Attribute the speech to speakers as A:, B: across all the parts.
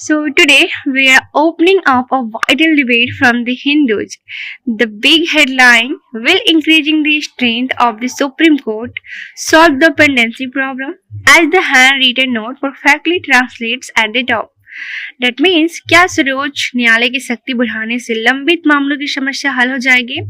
A: So today we are opening up a vital debate from the Hindus. The big headline: Will increasing the strength of the Supreme Court solve the pendency problem? As the handwritten note perfectly translates at the top. That means क्या सर्वोच्च न्यायालय की शक्ति बढ़ाने से लंबित मामलों की समस्या हल हो जाएगी?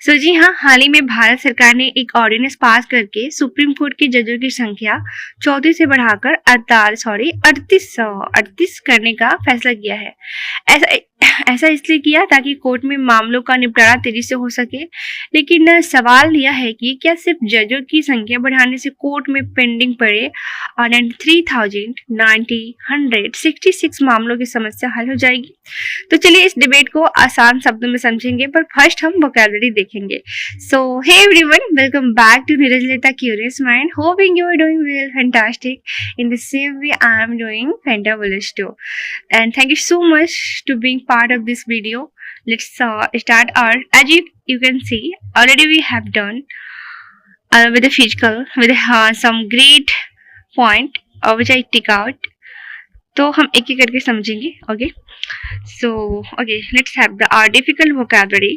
A: जी हाँ, हाल ही में भारत सरकार ने एक ऑर्डिनेंस पास करके सुप्रीम कोर्ट के जजों की संख्या 34 से बढ़ाकर 38 करने का फैसला किया है। ऐसा ऐसा इसलिए किया ताकि कोर्ट में मामलों का निपटारा तेजी से हो सके। लेकिन सवाल यह है कि क्या सिर्फ जजों की संख्या बढ़ाने से कोर्ट में पेंडिंग पड़े 93,166 मामलों की समस्या हल हो जाएगी? तो चलिए इस डिबेट को आसान शब्दों में समझेंगे, पर फर्स्ट हम वोकैबुलरी देखेंगे। So hey everyone, welcome back to Neeraj लेता curious mind, hoping you are doing well, fantastic. In the same way I am doing fantabulous too, and thank you so much to being part of this video. Let's start our, as you can see already we have done with the physical with some great point which I take out. तो हम एक एक करके समझेंगे. Okay, so okay, let's have the our difficult vocabulary.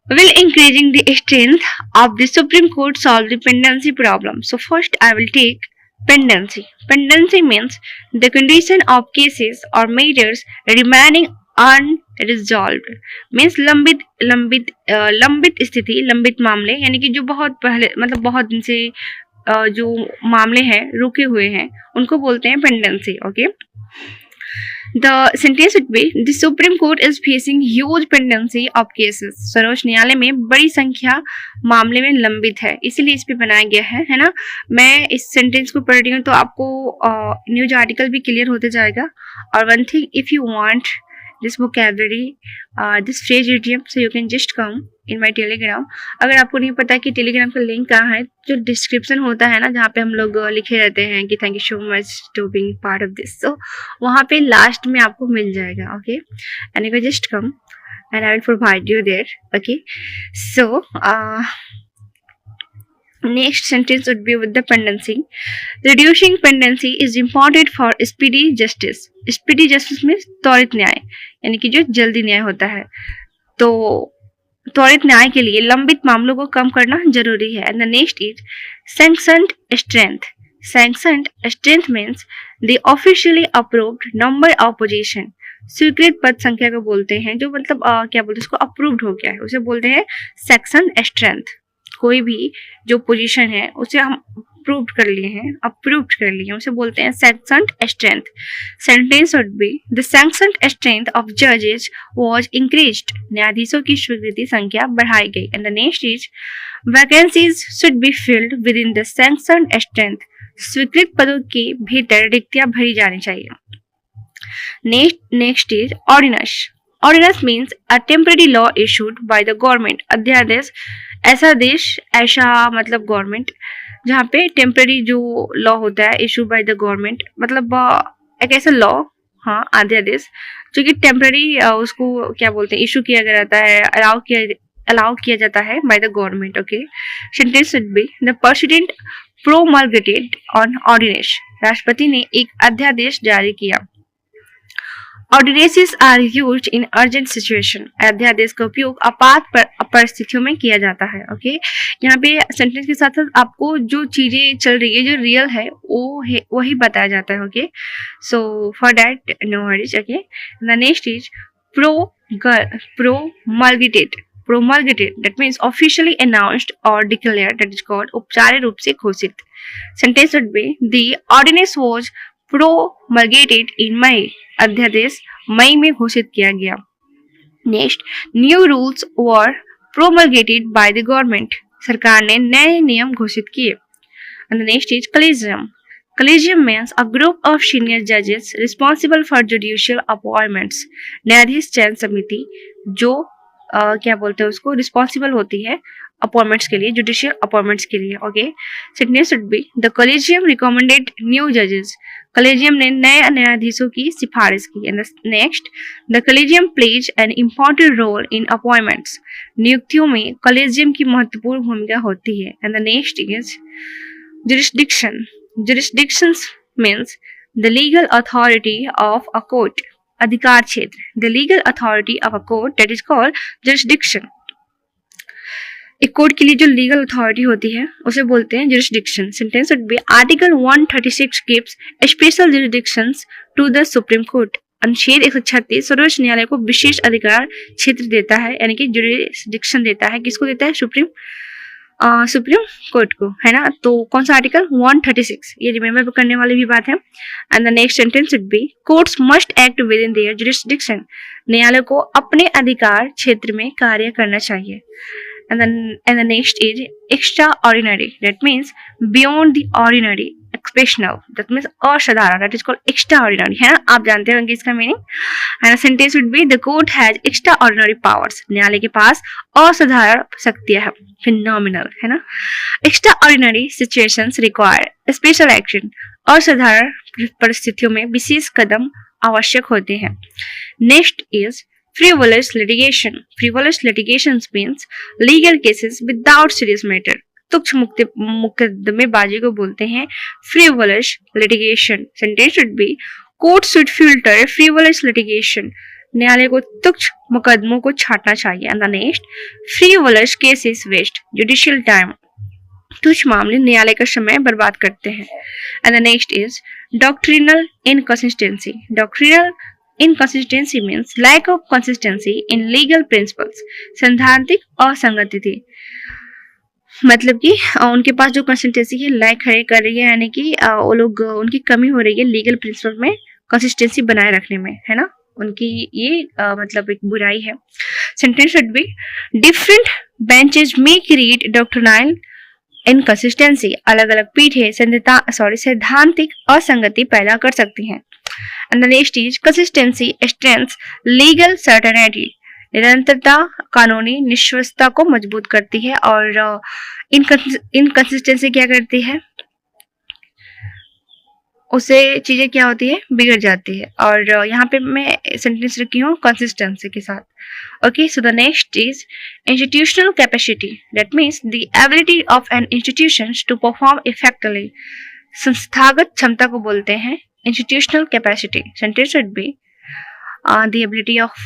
A: Will increasing the strength of the Supreme Court solve the pendency problem? So first I will take pendency. Pendency means the condition of cases or matters remaining unresolved. Means लंबित स्थिति, लंबित मामले, यानी कि जो बहुत पहले मतलब बहुत दिन से जो मामले हैं रुके हुए हैं उनको बोलते हैं pendency. Okay, The sentence would be the Supreme Court is facing huge pendency of cases. सर्वोच्च न्यायालय में बड़ी संख्या मामले में लंबित है, इसीलिए इस पे बनाया गया है ना. मैं इस सेंटेंस को पढ़ रही हूँ तो आपको न्यूज आर्टिकल भी क्लियर होते जाएगा. और one thing, if you want this vocabulary, this phrase idiom, so you can just come in my telegram. अगर आपको नहीं पता कि टेलीग्राम का लिंक कहाँ है, जो डिस्क्रिप्शन होता है ना, जहाँ पे हम लोग लिखे रहते हैं कि thank you so much to being part of this, so वहाँ पे लास्ट में आपको मिल जाएगा. Okay, and you can just come and I will provide you there. Okay, so next sentence would be with the pendency. Reducing pendency is important for speedy justice. Speedy justice means त्वरित न्याय, यानी कि जो जल्दी न्याय होता है. तो त्वरित न्याय के लिए लंबित मामलों को कम करना जरूरी है. And the next is sanctioned strength. Sanctioned strength means the officially approved number of position. स्वीकृत पद संख्या को बोलते हैं, जो मतलब क्या बोलते हैं उसको, अप्रूव्ड हो गया है, उसे बोलते हैं sanctioned strength. कोई भी जो पोजीशन है उसे हम अप्रूव्ड कर लिए हैं, उसे बोलते हैं sanctioned strength. Sentence would be the sanctioned strength of judges was increased. न्यायाधीशों की स्वीकृति संख्या बढ़ाई गई. And the next is vacancies should be filled within the sanctioned strength. स्वीकृत पदों के भीतर रिक्तियां भरी जानी चाहिए. Next is ordinance. Ordinance means a temporary law issued by the government. अध्यादेश, ऐसा मतलब गवर्नमेंट, जहाँ पे टेम्पररी जो लॉ होता है इशू बाय द गवर्नमेंट, मतलब एक ऐसा लॉ, हाँ, अध्यादेश जो कि टेम्पररी उसको क्या बोलते हैं, इशू किया गया रहता है, अलाउ किया जाता है by the government. Okay, sentence should be the president promulgated on ordinance. राष्ट्रपति ने एक अध्यादेश जारी किया. Ordinances are used in urgent situation. अध्यादेश का उपयोग आपात परिस्थितियों में किया जाता है. ओके, यहाँ पे सेंटेंस के साथ साथ आपको जो चीजें चल रही है, जो रियल है, वही बताया जाता है. Okay, so for that no worries. Okay, the next is promulgated. Promulgated, that means officially announced or declared, that is called औपचारिक रूप से घोषित. Sentence would be the ordinance was promulgated in May. अध्यादेश मई में घोषित किया गया. Next, new rules were promulgated by the government. सरकार ने नए नियम घोषित किए. And next is collegium. Collegium means a group of senior जजेस रिस्पॉन्सिबल फॉर जुडिशियल अपॉइंटमेंट्स. न्यायाधीश चयन समिति जो क्या बोलते हैं उसको, रिस्पॉन्सिबल होती है अपॉइंटमेंट्स के लिए, जुडिशियल अपॉइंटमेंट्स के लिए. Okay, sentence should be the collegium recommended new जजेस. कॉलेजियम ने नए न्यायाधीशों की सिफारिश की. And next, the collegium plays an important role in appointments. नियुक्तियों में कॉलेजियम की महत्वपूर्ण भूमिका होती है. And the next is jurisdiction. Jurisdictions means the legal authority of a court, अधिकार क्षेत्र, the legal authority of a court that is called jurisdiction. एक कोर्ट के लिए जो लीगल अथॉरिटी होती है उसे बोलते हैं jurisdiction. Sentence would be article 136 gives special jurisdictions to the supreme court. अनुच्छेद 136 सर्वोच्च न्यायालय को विशेष अधिकार क्षेत्र देता है, यानी कि जुरिस्डिक्शन देता है। किसको देता है? सुप्रीम कोर्ट को, है ना। तो कौन सा आर्टिकल? 136, ये रिमेम्बर करने वाली भी बात है। And the next sentence would B courts must act with in their jurisdiction. न्यायालय को अपने अधिकार क्षेत्र में कार्य करना चाहिए। And the next is extraordinary. That means beyond the ordinary, exceptional. That means असाधारण. That is called extraordinary. है ना, आप जानते होंगे इसका meaning. And the sentence would be the court has extraordinary powers. न्यायालय के पास असाधारण शक्तियां हैं, phenomenal, है ना। Extraordinary situations require special action. असाधारण परिस्थितियों में विशेष कदम आवश्यक होते हैं। Next is frivolous litigation. Frivolous litigations means legal cases without serious matter. तुच्छ मुकदमेबाजी को बोलते हैं frivolous litigation. Sentence should be court should filter frivolous litigation. न्यायालय को तुच्छ मुकदमों को छांटना चाहिए। And the next, frivolous cases waste judicial time. तुच्छ मामले न्यायालय का समय बर्बाद करते हैं। And the next is doctrinal inconsistency. Doctrinal inconsistency means lack of consistency in legal principles. सैद्धांतिक असंगति थी, मतलब कि उनके पास जो कंसिस्टेंसी है लैक कर रही है, यानी कि वो लोग उनकी कमी हो रही है लीगल प्रिंसिपल में कंसिस्टेंसी बनाए रखने में, है ना। उनकी ये मतलब एक बुराई है। Sentence should be different benches may create doctrinal inconsistency. अलग अलग पीठें सैद्धांतिक असंगति पैदा कर सकती हैं। And the next is consistency strengthens legal certainty. निरंतरता कानूनी निश्चितता को मजबूत करती है। और इनकंसिस्टेंसी क्या करती है? उससे चीजें क्या होती है? बिगड़ जाती है। और यहाँ पे मैं सेंटेंस रखी हूँ कंसिस्टेंसी के साथ। Okay, so the next is institutional capacity. That means the ability of an institution to perform effectively. संस्थागत क्षमता को बोलते हैं institutional capacity. Sentence should be the ability of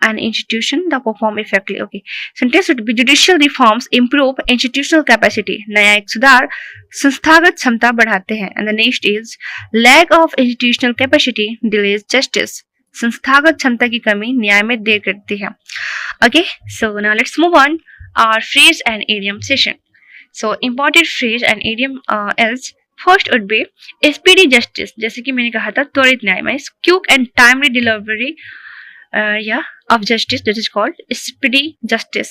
A: an institution to perform effectively. Okay. Sentence should be judicial reforms improve institutional capacity. न्यायिक सुधार संस्थागत क्षमता बढ़ाते हैं। And the next is lack of institutional capacity delays justice. संस्थागत क्षमता की कमी न्याय में देर करती है। Okay. So now let's move on our phrase and idiom session. So important phrase and idiom is first would be speedy justice. जैसे कि मैंने कहा था त्वरित न्याय में quick and timely delivery of justice, that is called speedy justice.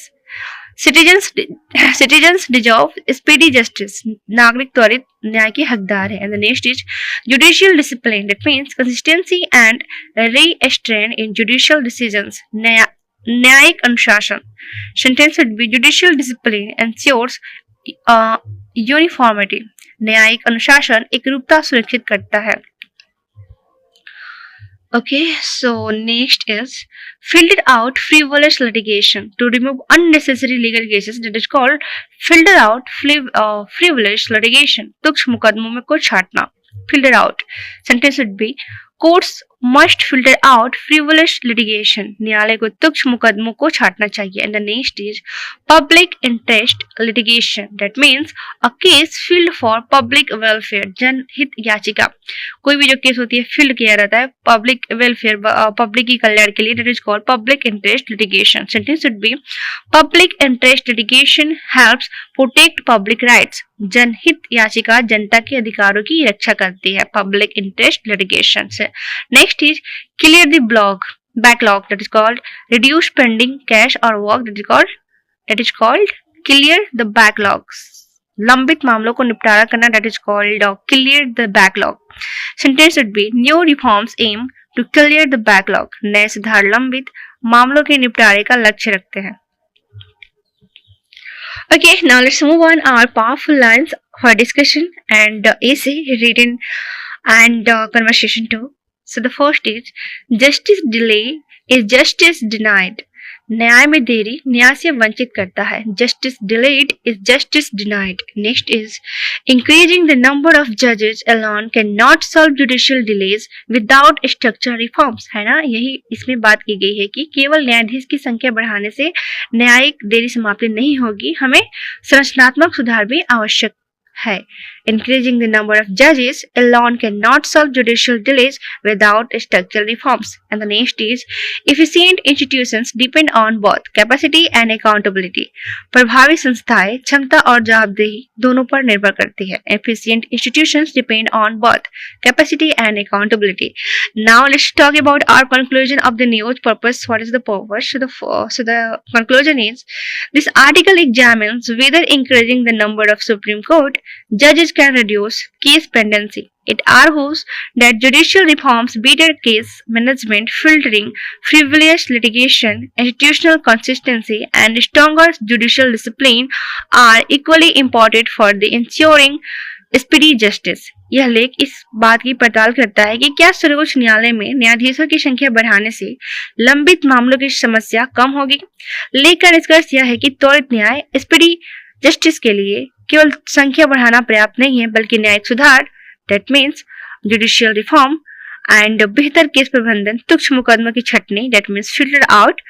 A: Citizens deserve speedy justice. नागरिक त्वरित न्याय के हकदार है। And the next is judicial discipline. That means consistency and restraint in judicial decisions. न्यायिक अनुशासन। Sentence would B judicial discipline ensures uniformity. न्यायिक अनुशासन एकरूपता सुनिश्चित करता है। Okay, so next is filtered out frivolous litigation to remove unnecessary legal cases, that is called filter out frivolous litigation. तुच्छ मुकदमों में को छांटना, filter out. Sentence would be courts must filter out frivolous litigation. न्यायालय को तुच्छ मुकदमों को छांटना चाहिए. And the next is public interest litigation. That means a case filed for public welfare. जनहित याचिका. कोई भी जो केस होती है फिल्ड किया रहता है पब्लिक वेलफेयर, पब्लिक की कल्याण के लिए, that is called public interest litigation. Sentence should be public interest litigation helps protect public rights. जनहित याचिका जनता के अधिकारों की रक्षा करती है, पब्लिक इंटरेस्ट लिटिगेशन से. Next is clear the backlog, that is called reduce pending cash or work, that is called clear the backlogs. लंबित मामलों को निपटारा करना, that is called clear the backlog. Sentence would be new reforms aim to clear the backlog. नए सुधार लंबित मामलों के निपटारे का लक्ष्य रखते हैं. Okay, now let's move on our powerful lines for discussion and essay written and conversation too. So the first is justice delay is justice denied. न्याय में देरी न्याय से वंचित करता है. Justice delayed is justice denied. Next is increasing the number of judges alone cannot solve judicial delays without structural reforms. है ना, यही इसमें बात की गई है कि केवल न्यायाधीश की संख्या बढ़ाने से न्यायिक देरी समाप्ति नहीं होगी, हमें संरचनात्मक सुधार भी आवश्यक है. Increasing the number of judges alone cannot solve judicial delays without structural reforms. And the next is efficient institutions depend on both capacity and accountability. प्रभावी संस्थाएं क्षमता और जवाबदेही दोनों पर निर्भर करती है. Efficient institutions depend on both capacity and accountability. Now let's talk about our conclusion of the news purpose. What is the purpose? So the conclusion is this article examines whether increasing the number of Supreme Court judges can reduce case pendency. It argues that judicial reforms, better case management, filtering, frivolous litigation, institutional consistency, and stronger judicial discipline are equally important for the ensuring speedy justice. यह लेख इस बात की पड़ताल करता है कि क्या सर्वोच्च न्यायालय में न्यायाधीशों की संख्या बढ़ाने से लंबित मामलों की समस्या कम होगी. लेख का निष्कर्ष यह है कि त्वरित न्याय स्पीडी जस्टिस के लिए केवल संख्या बढ़ाना पर्याप्त नहीं है, बल्कि न्यायिक सुधार, that means judicial reform, and बेहतर केस प्रबंधन, तुच्छ मुकदमों की छटनी, that means filter out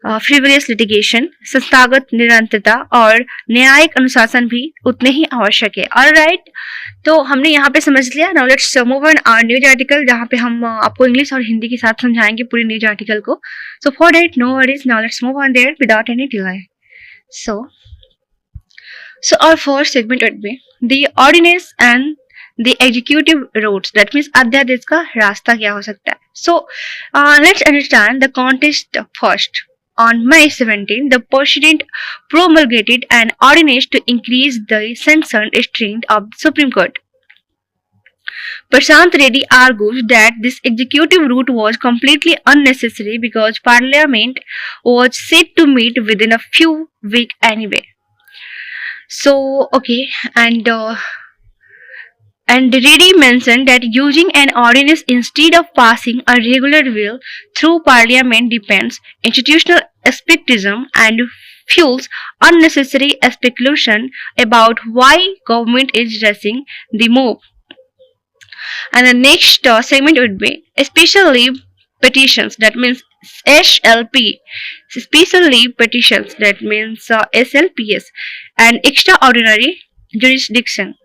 A: frivolous litigation, संस्थागत निरंतरता और न्यायिक अनुशासन भी उतने ही आवश्यक है. ऑलराइट, तो हमने यहाँ पे समझ लिया. Now let's move on our news article, जहाँ पे हम आपको इंग्लिश और हिंदी के साथ समझाएंगे पूरी न्यूज आर्टिकल को. So for that no worries, now let's move on there without any delay. So our first segment would be the ordinance and the executive routes. That means अध्यादेश का रास्ता क्या हो सकता है. So let's understand the context first. On May 17, the President promulgated an ordinance to increase the sanctioned strength of the Supreme Court. Prashant Reddy argues that this executive route was completely unnecessary because Parliament was set to meet within a few weeks anyway. So okay, and Reddy mentioned that using an ordinance instead of passing a regular bill through Parliament depends institutional skepticism and fuels unnecessary speculation about why government is rushing the move. And the next segment would be special leave petitions, that means SLP, special leave petitions, that means SLPS, and extraordinary jurisdiction.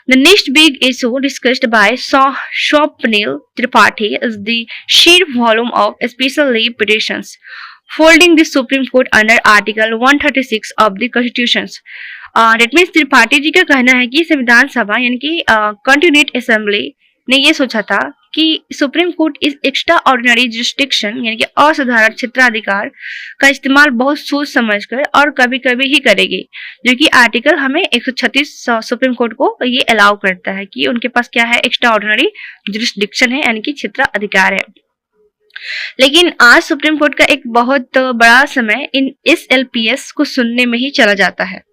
A: The next big issue discussed by Swapnil Tripathi is the sheer volume of special leave petitions, folding the Supreme Court under Article 136 of the Constitution. That means Tripathi ji का कहना है कि संविधान सभा यानी कि कंटिन्यूट assembly ने ये सोचा था कि सुप्रीम कोर्ट इस एक्स्ट्रा ऑर्डिनरी जुरिस्डिक्शन यानी कि असाधारण क्षेत्राधिकार का इस्तेमाल बहुत सोच समझकर और कभी कभी ही करेगी, जो कि आर्टिकल हमें 136 सुप्रीम कोर्ट को ये अलाउ करता है कि उनके पास क्या है, एक्स्ट्रा ऑर्डिनरी जुरिस्डिक्शन है यानी कि क्षेत्राधिकार है. लेकिन आज सुप्रीम कोर्ट का एक बहुत बड़ा समय इन इस एलपीएस को सुनने में ही चला जाता है.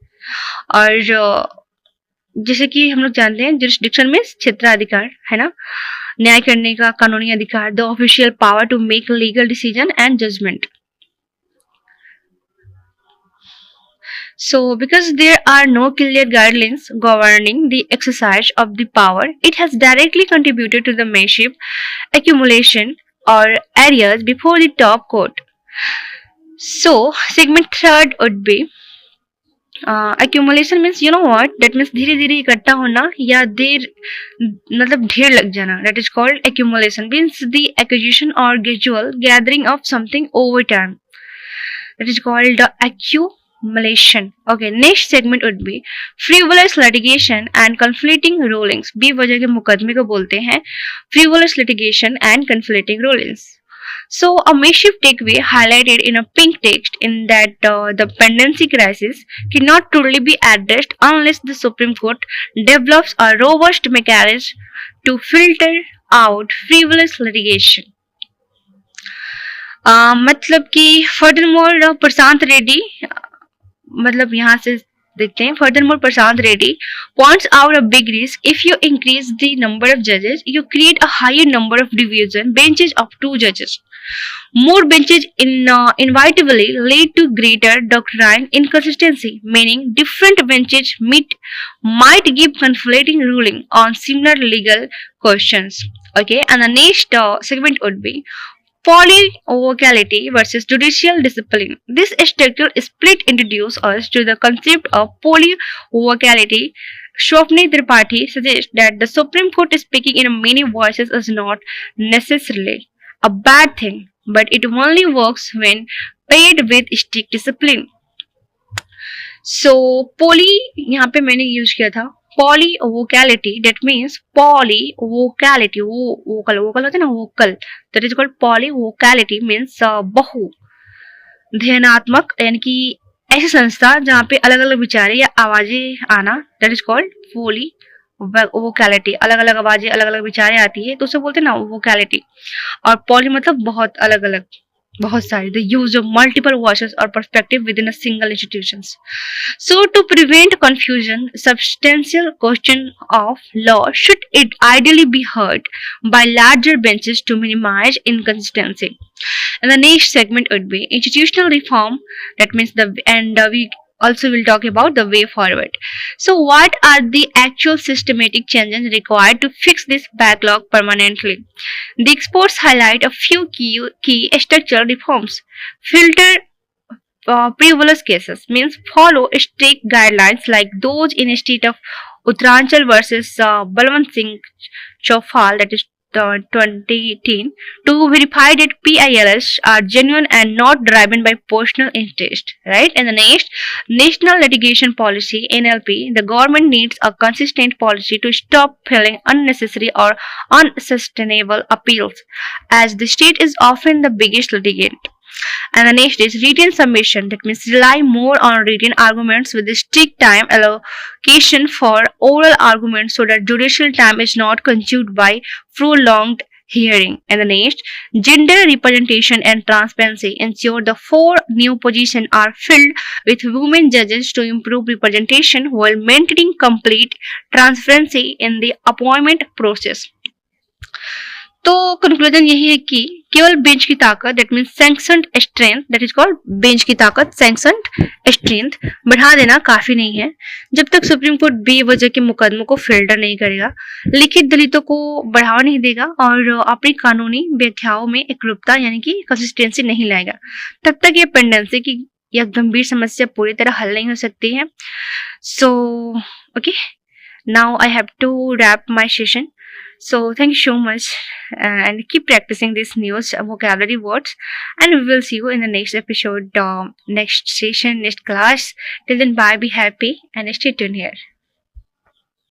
A: और जैसे कि हम लोग जानते हैं जुरिस्डिक्शन में क्षेत्राधिकार है ना, न्याय करने का कानूनी अधिकार, the official power to make legal decision and judgment. So because there are no clear guidelines governing the exercise of the power, it has directly contributed to the massive accumulation or areas before the top court. So segment third would be accumulation means you know what, that means धीरे धीरे इकट्ठा होना या देर मतलब ढेर लग जाना. That is called accumulation, means the acquisition or gradual gathering of something over time. That is called accumulation. Okay, next segment would be frivolous litigation and conflicting rulings. बेवजह के मुकदमे को बोलते हैं frivolous litigation and conflicting rulings. So a massive takeaway highlighted in a pink text in that the pendency crisis cannot truly be addressed unless the Supreme Court develops a robust mechanism to filter out frivolous litigation. मतलब कि furthermore प्रशांत रेड्डी मतलब यहाँ से देखते हैं. Furthermore, Prashant Reddy points out a big risk. If you increase the number of judges, you create a higher number of division benches of 2 judges. More benches inevitably lead to greater doctrinal inconsistency, meaning different benches might give conflicting ruling on similar legal questions. Okay, and the next segment would be polyvocality versus judicial discipline. This structural split introduces us to the concept of polyvocality. Swapni Tripathi suggests that the Supreme Court speaking in many voices is not necessarily a bad thing, but it only works when paired with strict discipline. सो पोली यहाँ पे मैंने use किया था polyvocality. That means polyvocality, वो vocal vocal होता है ना, vocal. That is called polyvocality means बहु ध्यानात्मक, यानी कि ऐसी संस्था जहाँ पे अलग अलग विचारें या आवाजें आना. दैट इज कॉल्ड पोली वोकैलिटी. अलग अलग आवाजें अलग अलग विचारें आती है तो उसे बोलते हैं ना वोकैलिटी. और पॉली मतलब बहुत अलग अलग, बहुत सारी. The use of multiple voices or perspective within a single institutions. So to prevent confusion, substantial question of law should it ideally be heard by larger benches to minimize inconsistency. And the next segment would be institutional reform. That means we also will talk about the way forward. So what are the actual systematic changes required to fix this backlog permanently? The experts highlight a few key structural reforms. Filter frivolous cases, means follow strict guidelines like those in the state of Uttaranchal versus Balwant Singh Chaufal, that is 2018, to verify that PILs are genuine and not driven by personal interest, right? And the next, national litigation policy (NLP). The government needs a consistent policy to stop filing unnecessary or unsustainable appeals, as the state is often the biggest litigant. And the next is written submission. That means rely more on written arguments with a strict time allocation for oral arguments so that judicial time is not consumed by prolonged hearing. And the next, gender representation and transparency. Ensure the 4 new positions are filled with women judges to improve representation while maintaining complete transparency in the appointment process. तो conclusion यही है कि केवल bench की ताकत, that means sanctioned strength, that is called bench की ताकत, sanctioned strength बढ़ा देना काफी नहीं है. जब तक सुप्रीम कोर्ट बेवजह के मुकदमों को फिल्टर नहीं करेगा, लिखित दलितों को बढ़ावा नहीं देगा और अपनी कानूनी व्याख्याओं में एकरूपता यानी कि कंसिस्टेंसी नहीं लाएगा, तब तक ये पेंडेंसी की यह गंभीर समस्या पूरी तरह हल नहीं हो सकती है. So okay, now I have to wrap my session. So thank you so much and keep practicing these new vocabulary words, and we will see you in the next episode, next session, next class. Till then, bye, be happy and stay tuned here.